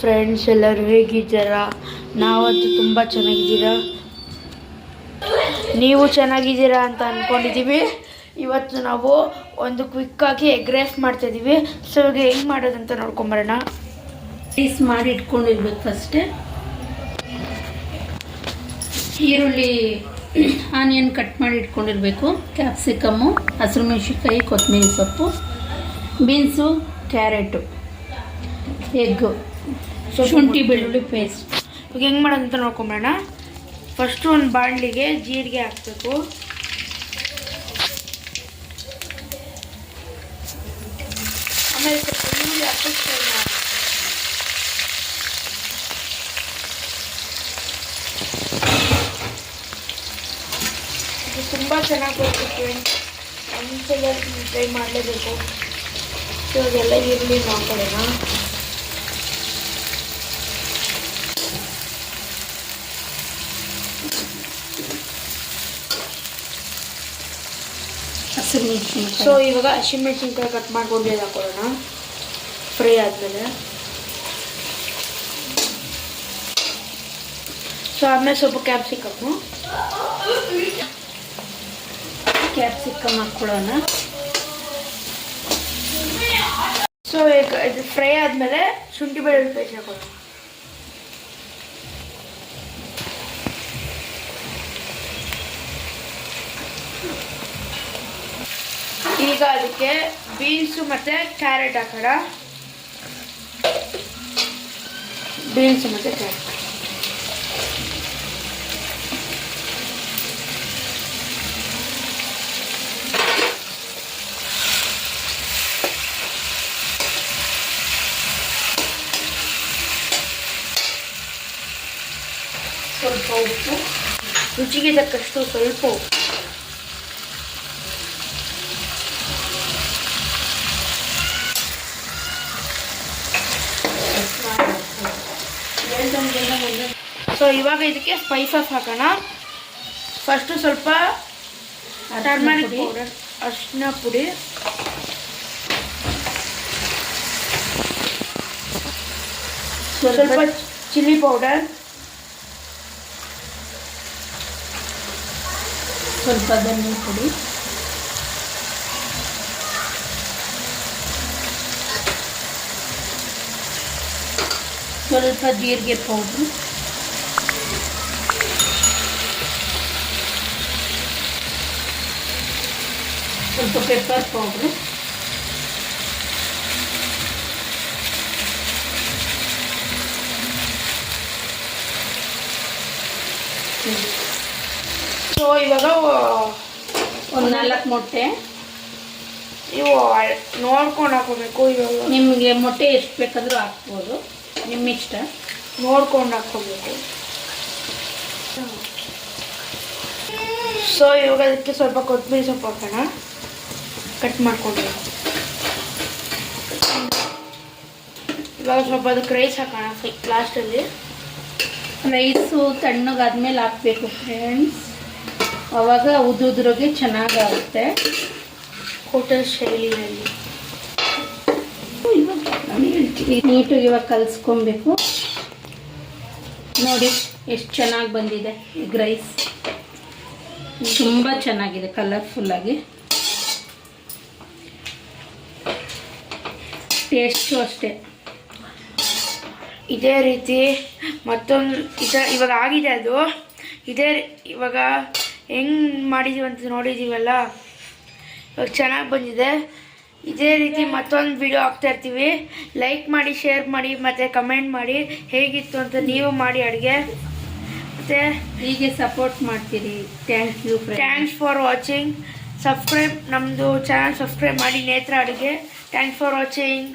Friends, ಎಲ್ಲರೂ ಹೇಗಿದ್ದೀರಾ? ನಾವಂತೂ ತುಂಬ ಚೆನ್ನಾಗಿದ್ದೀರಾ. ನೀವು ಚೆನ್ನಾಗಿದ್ದೀರಾ ಅಂತ ಅಂದ್ಕೊಂಡಿದ್ದೀವಿ. ಇವತ್ತು ನಾವು ಒಂದು ಕ್ವಿಕ್ಕಾಗಿ ಎಗ್ ರೈಸ್ ಮಾಡ್ತಾಯಿದ್ದೀವಿ. ಸೊ ಇವಾಗ ಹೆಂಗೆ ಮಾಡೋದಂತ ನೋಡ್ಕೊಂಬರೋಣ. ರೈಸ್ ಮಾಡಿ ಇಟ್ಕೊಂಡಿರ್ಬೇಕು. ಫಸ್ಟೇ ಈರುಳ್ಳಿ ಆನಿಯನ್ ಕಟ್ ಮಾಡಿ ಇಟ್ಕೊಂಡಿರಬೇಕು. ಕ್ಯಾಪ್ಸಿಕಮ್ಮು, ಹಸಿರು ಮೆಣಸಿನ್ಕಾಯಿ, ಕೊತ್ತಂಬರಿ ಸೊಪ್ಪು, ಬೀನ್ಸು, ಕ್ಯಾರೆಟು, ಎಗ್ಗು, ಶುಂಠಿ ಬೆಳ್ಳುಳ್ಳಿ ಪೇಸ್ಟ್. ಇವಾಗ ಹೆಂಗೆ ಮಾಡೋದಂತ ನೋಡ್ಕೊಂಬರೋಣ. ಫಸ್ಟು ಒಂದು ಬಾಣಲಿಗೆ ಜೀರಿಗೆ ಹಾಕಬೇಕು. ಆಮೇಲೆ ಸ್ವಲ್ಪ ಈರುಳ್ಳಿ ಹಾಕಬೇಕು. ಇದು ತುಂಬ ಚೆನ್ನಾಗಿ ಬರುತ್ತೆ. ಒಂದ್ಸಲ ಟ್ರೈ ಮಾಡಲೇಬೇಕು. ಸೊ ಅದೆಲ್ಲ ಈರುಳ್ಳಿ ಹಾಕೊಳ್ಳೋಣ. ಸೊ ಇವಾಗ ಹಸಿಮೆಣಸಿನ್ಕಾಯಿ ಕಟ್ ಮಾಡ್ಕೊಂಡು ಹಾಕೊಳ್ಳೋಣ. ಫ್ರೈ ಆದಮೇಲೆ ಸೊ ಆಮೇಲೆ ಸ್ವಲ್ಪ ಕ್ಯಾಪ್ಸಿಕಮ್ ಹಾಕ್ಕೊಳ್ಳೋಣ. ಸೊ ಈಗ ಇದು ಫ್ರೈ ಆದಮೇಲೆ ಶುಂಠಿ ಬೆಳ್ಳುಳ್ಳಿ ಪೇಸ್ಟ್ ಹಾಕೊಳ್ಳೋಣ. ಈಗ ಅದಕ್ಕೆ ಬೀನ್ಸು ಮತ್ತು ಕ್ಯಾರೆಟ್ ಹಾಕೋಣ. ಬೀನ್ಸು ಮತ್ತು ಕ್ಯಾರೆಟ್ ಸ್ವಲ್ಪ ಉಪ್ಪು, ರುಚಿಗೆ ತಕ್ಕಷ್ಟು ಸ್ವಲ್ಪ ಉಪ್ಪು. ಸೊ ಇವಾಗ ಇದಕ್ಕೆ ಸ್ಪೈಸಸ್ ಹಾಕೋಣ. ಫಸ್ಟು ಸ್ವಲ್ಪ ಟರ್ಮರಿಕ್ ಪೌಡರ್, ಅರಿಶಿನ ಪುಡಿ, ಸ್ವಲ್ಪ ಚಿಲ್ಲಿ ಪೌಡರ್, ಸ್ವಲ್ಪ ಧನಿಯಾ ಪುಡಿ, ಸ್ವಲ್ಪ ಜೀರಿಗೆ ಪೌಡ್ರು, ಸ್ವಲ್ಪ ಪೆಪ್ಪರ್ ಪೌಡ್ರು, ಸೊ ಇವಾಗ ಒಂದು 4 ಮೊಟ್ಟೆ. ನೀವು ನೋಡ್ಕೊಂಡು ಹಾಕೋಬೇಕು. ಇವಾಗ ನಿಮಗೆ ಮೊಟ್ಟೆ ಎಷ್ಟು ಬೇಕಾದರೂ ಹಾಕ್ಬೋದು, ನಿಮ್ಮ ಇಷ್ಟ. ನೋಡ್ಕೊಂಡು ಹಾಕ್ಕೋಬೇಕು. ಸೊ ಇವಾಗ ಅದಕ್ಕೆ ಸ್ವಲ್ಪ ಕೊತ್ತಂಬರಿ ಸೊಪ್ಪು ಹಾಕೋಣ, ಕಟ್ ಮಾಡಿಕೊಂಡು. ಇವಾಗ ಸ್ವಲ್ಪ ಅದಕ್ಕೆ ರೈಸ್ ಹಾಕೋಣ ಲಾಸ್ಟಲ್ಲಿ. ರೈಸು ತಣ್ಣಗಾದ್ಮೇಲೆ ಹಾಕಬೇಕು ಫ್ರೆಂಡ್ಸ್, ಆವಾಗ ಉದುದ್ರಿಗೆ ಚೆನ್ನಾಗಾಗುತ್ತೆ ಹೋಟೆಲ್ ಶೈಲಿಯಲ್ಲಿ. ಇವಾಗ ನಾನು ಹೇಳ್ತೀನಿ, ನೀಟಾಗಿ ಇವಾಗ ಕಲಿಸ್ಕೊಬೇಕು. ನೋಡಿ ಎಷ್ಟು ಚೆನ್ನಾಗಿ ಬಂದಿದೆ ಎಗ್ ರೈಸ್. ತುಂಬ ಚೆನ್ನಾಗಿದೆ, ಕಲರ್ಫುಲ್ಲಾಗಿ. ಟೇಸ್ಟು ಅಷ್ಟೇ. ಇದೇ ರೀತಿ ಮತ್ತೊಂದು ಇವಾಗ ಆಗಿದೆ ಅದು. ಇವಾಗ ಹೆಂಗೆ ಮಾಡಿದ್ದೀವಿ ಅಂತ ನೋಡಿದ್ದೀವಲ್ಲ, ಇವಾಗ ಚೆನ್ನಾಗಿ ಬಂದಿದೆ. ಇದೇ ರೀತಿ ಮತ್ತೊಂದು ವಿಡಿಯೋ ಹಾಕ್ತಾಯಿರ್ತೀವಿ. ಲೈಕ್ ಮಾಡಿ, ಶೇರ್ ಮಾಡಿ ಮತ್ತು ಕಮೆಂಟ್ ಮಾಡಿ ಹೇಗಿತ್ತು ಅಂತ ನೀವು ಮಾಡಿ ಅಡುಗೆ. ಮತ್ತು ಹೀಗೆ ಸಪೋರ್ಟ್ ಮಾಡ್ತೀರಿ. Thank you. Thanks for watching. ನಮ್ಮದು ಚಾನಲ್ ಸಬ್ಸ್ಕ್ರೈಬ್ ಮಾಡಿ, ನೇತ್ರ ಅಡುಗೆ. Thanks for watching.